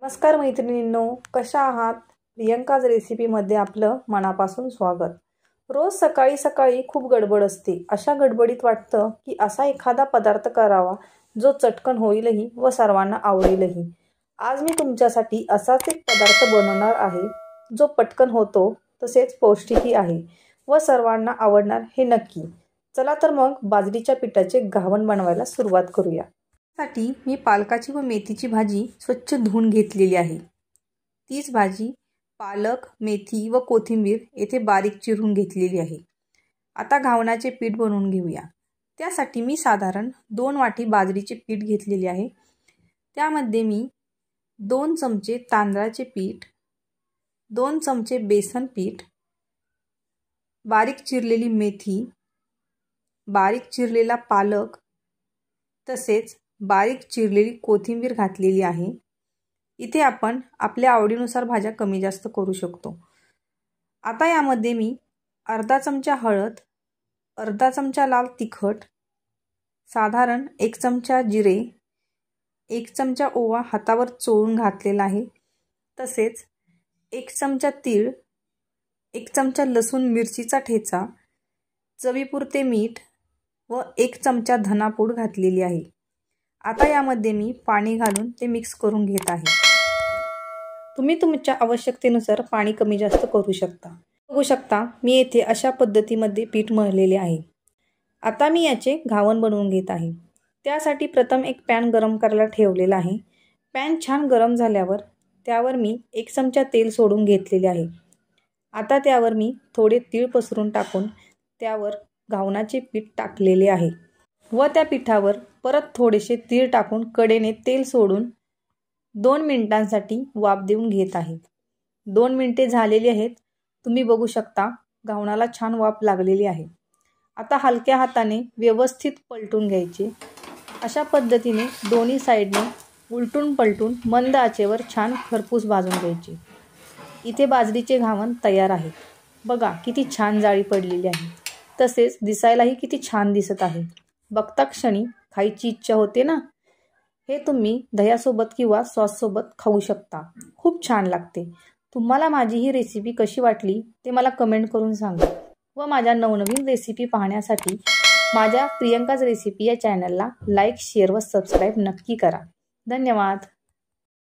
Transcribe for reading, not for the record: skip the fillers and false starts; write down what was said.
नमस्कार मैत्रिणींनो, कशा आहात? प्रियंकाज रेसिपीमध्ये आपलं मनापासून स्वागत. रोज सकाळी सकाळी खूप गडबड असते. अशा गडबडीत वाटतं की असा एखादा पदार्थ करावा जो चटकन होईलही व सर्वांना आवडेलही. आज मी तुमच्यासाठी असाच एक पदार्थ बनवणार आहे जो पटकन होतो तसेच पौष्टिकही आहे व सर्वांना आवडणार हे नक्की. चला तर मग बाजरीच्या पिठाचे घावण बनवायला सुरुवात करूया. साठी मी पालकाची व मेथीची भाजी स्वच्छ धुवून घेतलेली आहे. तीच भाजी पालक, मेथी व कोथिंबीर येथे बारीक चिरून घेतलेली आहे. आता घावणाचे पीठ बनवून घेऊया. त्यासाठी मी साधारण 2 वाटी बाजरीचे पीठ घेतलेले आहे. त्यामध्ये मी 2 चमचे तांदळाचे पीठ, 2 चमचे बेसन पीठ, बारीक चिरलेली मेथी, बारीक चिरलेला पालक तसेच बारीक चिरलेली कोथिंबीर घातलेली आहे. इथे आपण आपल्या आवडीनुसार भाज्या कमी जास्त करू शकतो. आता यामध्ये मी अर्धा चमचा हळद, अर्धा चमचा लाल तिखट, साधारण 1 चमचा जिरे, 1 चमचा ओवा हातावर चोळून घातलेला आहे. तसेच 1 चमचा तीळ, 1 चमचा लसूण मिरचीचा ठेचा, चवीपुरते मीठ व 1 चमचा धनापूड घातलेली आहे. आता यामध्ये मी पाणी घालून ते मिक्स करून घेत आहे. तुम्ही तुमच्या आवश्यकतेनुसार पाणी कमी जास्त करू शकता. बघू शकता मी येथे अशा पद्धतीमध्ये पीठ मळलेले आहे. आता मी याचे घावण बनवून घेत आहे. त्यासाठी प्रथम एक पॅन गरम करायला ठेवलेला आहे. पॅन छान गरम झाल्यावर त्यावर मी 1 चमचा तेल सोडून घेतलेले आहे. आता त्यावर मी थोडे तीळ पसरून टाकून त्यावर घावणाचे पीठ टाकलेले आहे व त्या पिठावर परत थोडेसे तीळ टाकून कडेने तेल सोडून 2 मिनिटांसाठी वाफ देऊन घेत आहे. 2 मिनिटे झालेली आहेत. तुम्ही बघू शकता घावणाला छान वाफ लागलेली आहे. आता हलक्या हाताने व्यवस्थित पलटून घ्यायचे. अशा पद्धतीने दोन्ही साईडने उलटून पलटून मंद आचेवर छान खरपूस भाजून घ्यायचे. इथे बाजरीचे घावण तयार आहे. बघा किती छान जाळी पडलेली आहे. तसेच दिसायलाही किती छान दिसत आहे. बघता क्षणी खायची इच्छा होते ना. हे तुम्ही दह्यासोबत किंवा सॉससोबत खाऊ शकता. खूप छान लागते. तुम्हाला माझी ही रेसिपी कशी वाटली ते मला कमेंट करून सांगा व माझ्या नवनवीन रेसिपी पाहण्यासाठी माझ्या प्रियंकाज रेसिपी या चॅनलला लाईक, शेअर व सबस्क्राईब नक्की करा. धन्यवाद.